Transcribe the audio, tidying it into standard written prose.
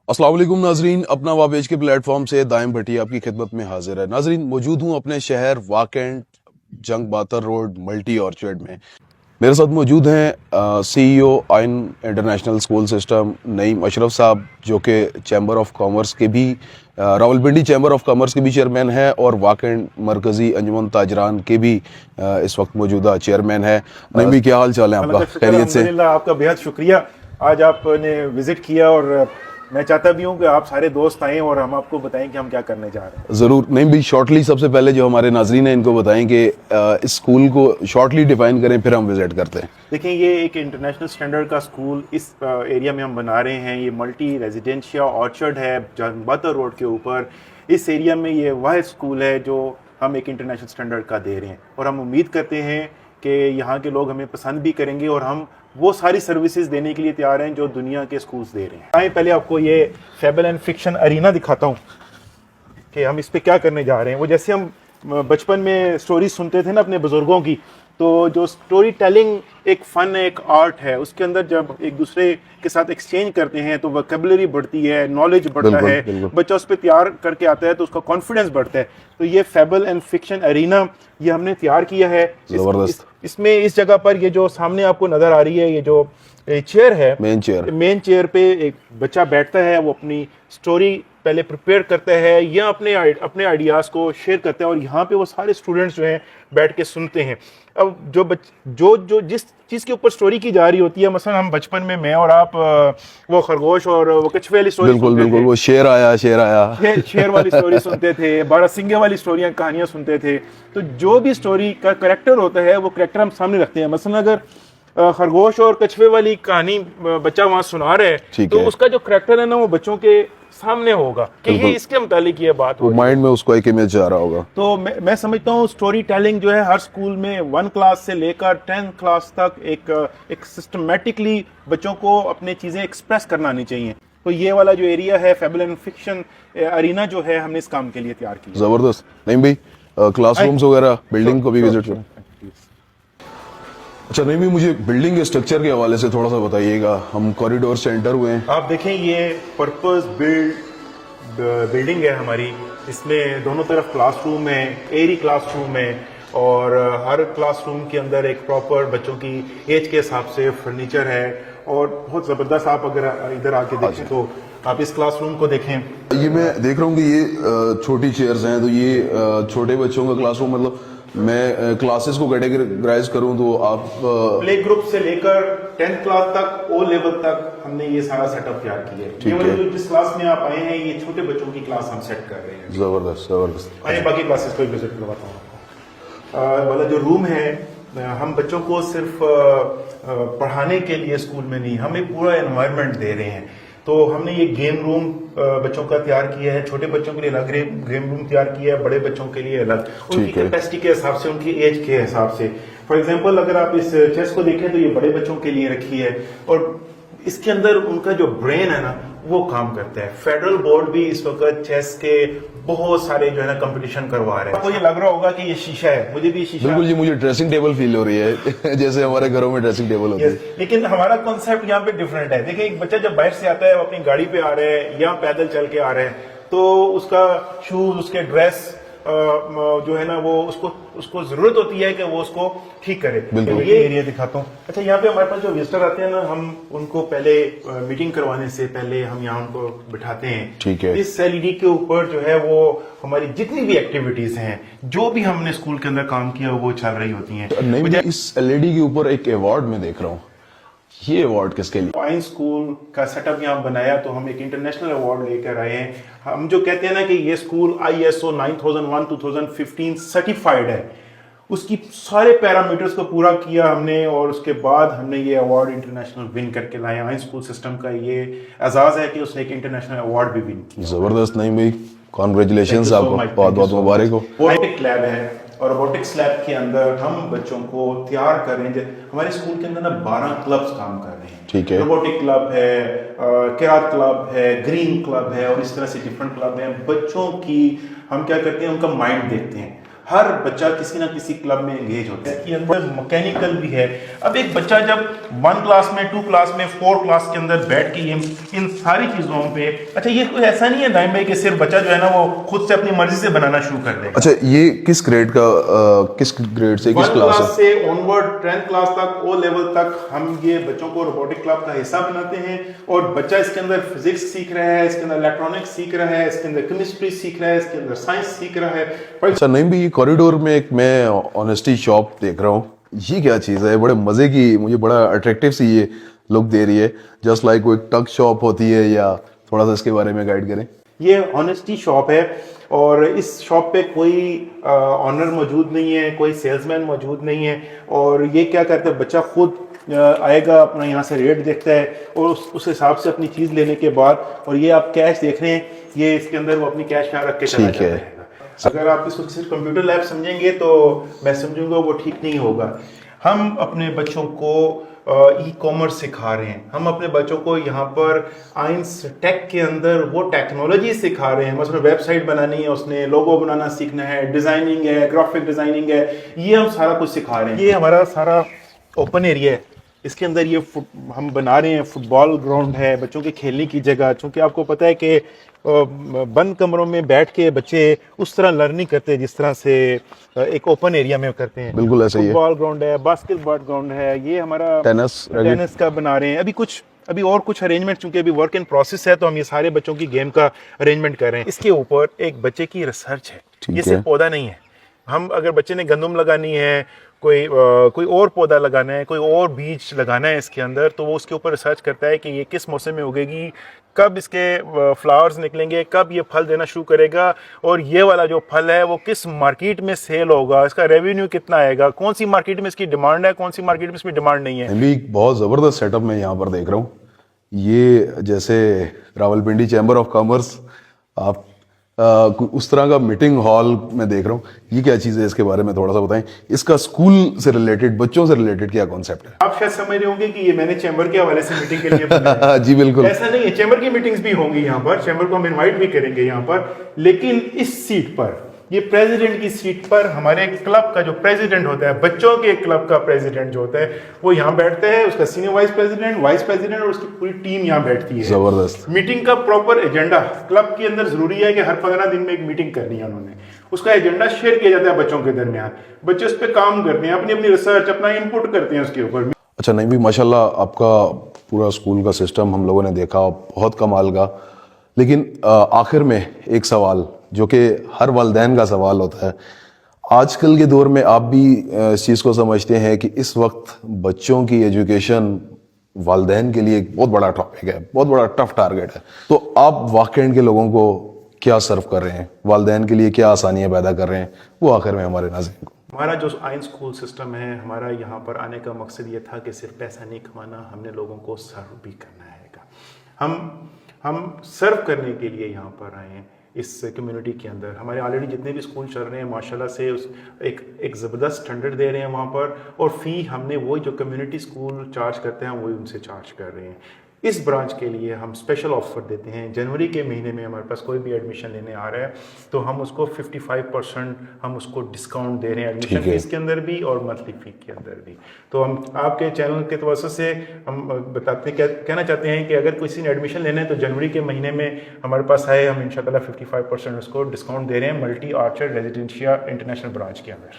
अस्सलाम वालेकुम नाजरीन, अपना वावेज के प्लेटफॉर्म से दाइम भट्टी आपकी खिदमत में हाजिर है। नाजरीन, मौजूद हूँ अपने शहर वाकेंट जंग बातर रोड मल्टी ऑर्चर्ड में। मेरे साथ मौजूद हैं सीईओ आइन international school system Naeem Ashraf साहब, जो कि चैम्बर ऑफ कॉमर्स के भी रावलपिंडी चैम्बर ऑफ कॉमर्स के भी चेयरमैन है और वाकेंट मरकज़ी अंजुमन ताजरान के भी इस वक्त मौजूदा चेयरमैन है। नईम भाई, क्या हाल चाल है आपका? खैरियत से? अल्हम्दुलिल्लाह, आपका बेहद शुक्रिया। आज आपने विजिट किया और मैं चाहता भी हूँ कि आप सारे दोस्त आएँ और हम आपको बताएं कि हम क्या करने जा रहे हैं। ज़रूर। नहीं भी, शॉर्टली सबसे पहले जो हमारे नाजरीन हैं इनको बताएं कि इस स्कूल को शॉर्टली डिफाइन करें, फिर हम विजिट करते हैं। देखिए, ये एक इंटरनेशनल स्टैंडर्ड का स्कूल इस एरिया में हम बना रहे हैं। ये मल्टी रेजिडेंशियल ऑर्चर्ड है जंगबातर रोड के ऊपर। इस एरिया में ये वाहिद स्कूल है जो हम एक इंटरनेशनल स्टैंडर्ड का दे रहे हैं और हम उम्मीद करते हैं कि यहाँ के लोग हमें पसंद भी करेंगे और हम वो सारी सर्विसेज देने के लिए तैयार हैं जो दुनिया के स्कूल्स दे रहे हैं। आइए पहले आपको ये फेबल एंड फिक्शन अरीना दिखाता हूँ कि हम इस पे क्या करने जा रहे हैं। वो जैसे हम बचपन में स्टोरी सुनते थे ना अपने बुजुर्गों की, तो जो स्टोरी टेलिंग एक फ़न है, एक आर्ट है। उसके अंदर जब एक दूसरे के साथ एक्सचेंज करते हैं तो वोकैबुलरी बढ़ती है, नॉलेज बढ़ता है, बच्चा उस पर तैयार करके आता है तो उसका कॉन्फिडेंस बढ़ता है। तो ये फेबल एंड फिक्शन अरीना ये हमने तैयार किया है। इसमें इस जगह पर ये जो सामने आपको नज़र आ रही है, ये जो चेयर है, मेन चेयर पे एक बच्चा बैठता है। वो अपनी स्टोरी पहले प्रिपेयर करता है या अपने आइडियाज़ को शेयर करता है और यहाँ पे वो सारे स्टूडेंट्स जो हैं बैठ के सुनते हैं। अब जो जिस चीज़ के ऊपर स्टोरी की जा रही होती है, मसलन हम बचपन में मैं और आप वो खरगोश और वो कछुए वाली स्टोरी बिल्कुल वो शेर आया शेर वाली स्टोरी सुनते थे, बारह सिंगे वाली स्टोरियाँ कहानियाँ सुनते थे। तो जो भी स्टोरी का करेक्टर होता है वो करेक्टर हम सामने रखते हैं। मसलन अगर खरगोश और कछुए वाली कहानी बच्चा वहां सुना रहा है तो उसका जो करेक्टर है ना वो बच्चों के सामने होगा कि ये इसके मुतालिक ये बात हो, माइंड में उसको एक इमेज आ रहा होगा। तो मैं समझता हूँ स्टोरी टेलिंग जो है हर स्कूल में 1 क्लास से लेकर 10 क्लास तक एक सिस्टमेटिकली बच्चों को अपनी चीजें एक्सप्रेस करना आनी चाहिए। तो ये वाला जो एरिया है फेबल एंड फिक्शन अरीना जो है हमने इस काम के लिए तैयार किया। जबरदस्त। नहीं भाई, क्लासरूम्स वगैरह बिल्डिंग को भी विजिट करें। अच्छा नहीं भी, मुझे बिल्डिंग के स्ट्रक्चर के हवाले से थोड़ा सा बताइएगा। हम कॉरिडोर से एंटर हुए हैं। आप देखें, ये पर्पस बिल्डिंग है हमारी। इसमें दोनों तरफ क्लासरूम है, एयरी क्लासरूम है और हर क्लासरूम के अंदर एक प्रॉपर बच्चों की एज के हिसाब से फर्नीचर है और बहुत ज़बरदस्त। आप अगर इधर आके देखें तो आप इस क्लासरूम को देखें। ये मैं देख रहा हूँ कि ये छोटी चेयर्स हैं, तो ये छोटे बच्चों का क्लासरूम, मतलब मैं क्लासेस को कैटेगराइज करूं तो आप प्ले ग्रुप से लेकर 10th क्लास तक, ओ लेवल तक हमने ये सारा सेटअप तैयार किया है। ये वाली जिस क्लास में आप आए हैं ये छोटे बच्चों की क्लास हम सेट कर रहे हैं। जबरदस्त। आइए बाकी क्लासेस को विजिट करवाता हूँ। वाला जो रूम है, हम बच्चों को सिर्फ पढ़ाने के लिए स्कूल में नहीं, हम एक पूरा एनवायरनमेंट दे रहे हैं। तो हमने ये गेम रूम बच्चों का तैयार किया है। छोटे बच्चों के लिए अलग गेम रूम तैयार किया है, बड़े बच्चों के लिए अलग, उनकी कैपेसिटी के हिसाब से, उनकी एज के हिसाब से। फॉर एग्जांपल अगर आप इस चेस को देखें तो ये बड़े बच्चों के लिए रखी है और इसके अंदर उनका जो ब्रेन है ना वो काम करता है। फेडरल बोर्ड भी इस वक्त चेस के बहुत सारे जो है ना कंपटीशन करवा रहे हैं। आपको ये लग रहा होगा कि ये शीशा है, मुझे भी शीशा। बिल्कुल जी, मुझे ड्रेसिंग टेबल फील हो रही है जैसे हमारे घरों में ड्रेसिंग टेबल होती है। लेकिन हमारा कॉन्सेप्ट यहाँ पे डिफरेंट है। देखिए, एक बच्चा जब बाहर से आता है, वो अपनी गाड़ी पे आ रहा है या पैदल चल के आ रहे हैं, तो उसका शूज, उसके ड्रेस जो है ना वो उसको जरूरत होती है कि वो उसको ठीक करे। तो ये एरिया दिखाता हूँ। अच्छा, यहाँ पे हमारे पास जो विजिटर आते हैं ना, हम उनको पहले मीटिंग करवाने से पहले हम यहाँ उनको बिठाते हैं। ठीक है। इस एलईडी के ऊपर जो है वो हमारी जितनी भी एक्टिविटीज हैं, जो भी हमने स्कूल के अंदर काम किया वो चल रही होती हैं। नहीं, इस एलईडी के ऊपर एक अवार्ड में देख रहा हूँ, ये अवार्ड किसके लिए? आइन स्कूल का सेटअप यहाँ बनाया तो हम एक इंटरनेशनल अवार्ड लेकर आए हैं। हम जो कहते हैं ना कि ये स्कूल ISO 9001:2015 सर्टिफाइड है, उसकी सारे पैरामीटर्स को पूरा किया हमने और उसके बाद हमने ये अवार्ड इंटरनेशनल विन करके लाए। आइन स्कूल सिस्टम का ये एजाज है कि उसने एक इंटरनेशनल अवार्ड भी विन किया। जबरदस्त। नहीं भाई, कॉन्ग्रेचुलेशंस आपको, बहुत बहुत मुबारक हो। रोबोटिक लैब है और रोबोटिक्स लैब के अंदर हम बच्चों को तैयार कर रहे हैं। हमारे स्कूल के अंदर ना 12 क्लब्स काम कर रहे हैं। ठीक है। रोबोटिक क्लब है, किरात क्लब है, ग्रीन क्लब है और इस तरह से डिफरेंट क्लब हैं। बच्चों की हम क्या करते हैं, उनका माइंड देखते हैं। हर बच्चा किसी ना किसी क्लब में एंगेज होता है। इसके अंदर मैकेनिकल भी है। अब एक बच्चा जब 1 क्लास में, 2 क्लास में, 4 क्लास के अंदर बैठ के इन सारी चीज़ों पे, अच्छा ये कोई ऐसा नहीं है दाइम भाई कि सिर्फ बच्चा जो है ना वो खुद से अपनी मर्जी से बनाना शुरू कर देगा। अच्छा, ये किस ग्रेड से किस 1 क्लास क्लास से ऑनवर्ड 10th क्लास तक, ओ लेवल तक हम ये बच्चों को रोबोटिक क्लब का हिस्सा बनाते हैं। और बच्चा इसके अंदर फिजिक्स सीख रहा है, इसके अंदर इलेक्ट्रॉनिक्स सीख रहा है, इसके अंदर केमिस्ट्री सीख रहा है, इसके अंदर साइंस सीख रहा है। अच्छा नहीं भी, कॉरिडोर में एक मैं ऑनेस्टी शॉप देख रहा हूँ, ये क्या चीज़ है? बड़े मज़े की, मुझे बड़ा अट्रैक्टिव सी ये लुक दे रही है, जस्ट लाइक कोई टक शॉप होती है, या थोड़ा सा इसके बारे में गाइड करें। ये ऑनेस्टी शॉप है और इस शॉप पे कोई ऑनर मौजूद नहीं है, कोई सेल्समैन मौजूद नहीं है। और ये क्या करते हैं, बच्चा खुद आएगा, अपना यहाँ से रेट देखता है और उस हिसाब से अपनी चीज़ लेने के बाद, और ये आप कैश देख रहे हैं, ये इसके अंदर वो अपनी कैश यहाँ रख के चला जाता है। अगर आप इसको सिर्फ कंप्यूटर लैब समझेंगे तो मैं समझूंगा वो ठीक नहीं होगा। हम अपने बच्चों को ई कॉमर्स सिखा रहे हैं, हम अपने बच्चों को यहाँ पर आइंस टेक के अंदर वो टेक्नोलॉजी सिखा रहे हैं। मतलब वेबसाइट बनानी है, उसने लोगो बनाना सीखना है, डिज़ाइनिंग है, ग्राफिक डिज़ाइनिंग है, ये हम सारा कुछ सिखा रहे हैं। ये हमारा सारा ओपन एरिया है, इसके अंदर ये हम बना रहे हैं फुटबॉल ग्राउंड है, बच्चों के खेलने की जगह। चूँकि आपको पता है कि बंद कमरों में बैठ के बच्चे उस तरह लर्न नहीं करते जिस तरह से एक ओपन एरिया में करते हैं। बिल्कुल ऐसा ही है। फुटबॉल ग्राउंड है, बास्केटबॉल ग्राउंड है, ये हमारा टेनिस का बना रहे हैं। अभी और कुछ अरेंजमेंट, चूंकि अभी वर्क इन प्रोसेस है, तो हम ये सारे बच्चों की गेम का अरेंजमेंट कर रहे हैं। इसके ऊपर एक बच्चे की रिसर्च है, ये सिर्फ पौधा नहीं है। हम अगर बच्चे ने गंदम लगानी है, कोई और पौधा लगाना है, कोई और बीज लगाना है इसके अंदर, तो वो उसके ऊपर रिसर्च करता है कि ये किस मौसम में उगेगी, कब इसके फ्लावर्स निकलेंगे, कब ये फल देना शुरू करेगा, और ये वाला जो फल है वो किस मार्केट में सेल होगा, इसका रेवेन्यू कितना आएगा, कौन सी मार्केट में इसकी डिमांड है, कौन सी मार्केट में इसमें डिमांड नहीं है। भी बहुत ज़बरदस्त सेटअप मैं यहाँ पर देख रहा हूँ। ये जैसे रावलपिंडी चैम्बर ऑफ कॉमर्स, आप उस तरह का मीटिंग हॉल मैं देख रहा हूँ। ये क्या चीज़ है, इसके बारे में थोड़ा सा बताएं। इसका स्कूल से रिलेटेड, बच्चों से रिलेटेड क्या कॉन्सेप्ट है? आप शायद समझ रहे होंगे कि ये मैंने चैम्बर के हवाले से मीटिंग के लिए बनाया। जी बिल्कुल, ऐसा नहीं है, चैम्बर की मीटिंग्स भी होंगी यहाँ पर, चैम्बर को हम इनवाइट भी करेंगे यहाँ पर। लेकिन इस सीट पर, ये प्रेसिडेंट की सीट पर, हमारे क्लब का जो प्रेसिडेंट होता है, बच्चों के क्लब का प्रेसिडेंट जो होता है, वो यहाँ बैठता है। उसका सीनियर वाइस प्रेसिडेंट और उसकी पूरी टीम यहाँ बैठती है। जबरदस्त। मीटिंग का प्रॉपर एजेंडा क्लब के अंदर जरूरी है कि हर 15 दिन में एक मीटिंग करनी है उन्होंने। उसका एजेंडा शेयर किया जाता है बच्चों के दरमियान, बच्चे उस पर काम करते हैं, अपनी अपनी रिसर्च, अपना इनपुट करते हैं उसके ऊपर। अच्छा नहीं भी, माशाल्लाह आपका पूरा स्कूल का सिस्टम हम लोगों ने देखा, बहुत कमाल का। लेकिन आखिर में एक सवाल जो कि हर वालिदैन का सवाल होता है, आजकल के दौर में आप भी इस चीज़ को समझते हैं कि इस वक्त बच्चों की एजुकेशन वालिदैन के लिए एक बहुत बड़ा टॉपिक है, बहुत बड़ा टफ टारगेट है। तो आप वाकई के लोगों को क्या सर्व कर रहे हैं, वालिदैन के लिए क्या आसानियाँ पैदा कर रहे हैं, वो आखिर में हमारे नाज़रीन को। हमारा जो आइन स्कूल सिस्टम है, हमारा यहाँ पर आने का मकसद ये था कि सिर्फ पैसा नहीं कमाना, हमने लोगों को सर्व भी करना है। हम सर्व करने के लिए यहाँ पर आए हैं इस कम्युनिटी के अंदर। हमारे ऑलरेडी जितने भी स्कूल चल रहे हैं माशाल्लाह से एक ज़बरदस्त स्टैंडर्ड दे रहे हैं वहाँ पर, और फ़ी हमने वही जो कम्युनिटी स्कूल चार्ज करते हैं वही उनसे चार्ज कर रहे हैं। इस ब्रांच के लिए हम स्पेशल ऑफर देते हैं। जनवरी के महीने में हमारे पास कोई भी एडमिशन लेने आ रहा है तो हम उसको 55% हम उसको डिस्काउंट दे रहे हैं, एडमिशन फीस के अंदर भी और मंथली फी के अंदर भी। तो हम आपके चैनल के तवज्जो से हम कहना चाहते हैं कि अगर किसी ने एडमिशन लेना है तो जनवरी के महीने में हमारे पास आए, हम इंशाल्लाह 55% उसको डिस्काउंट दे रहे हैं multi orchard residencia international branch के अंदर।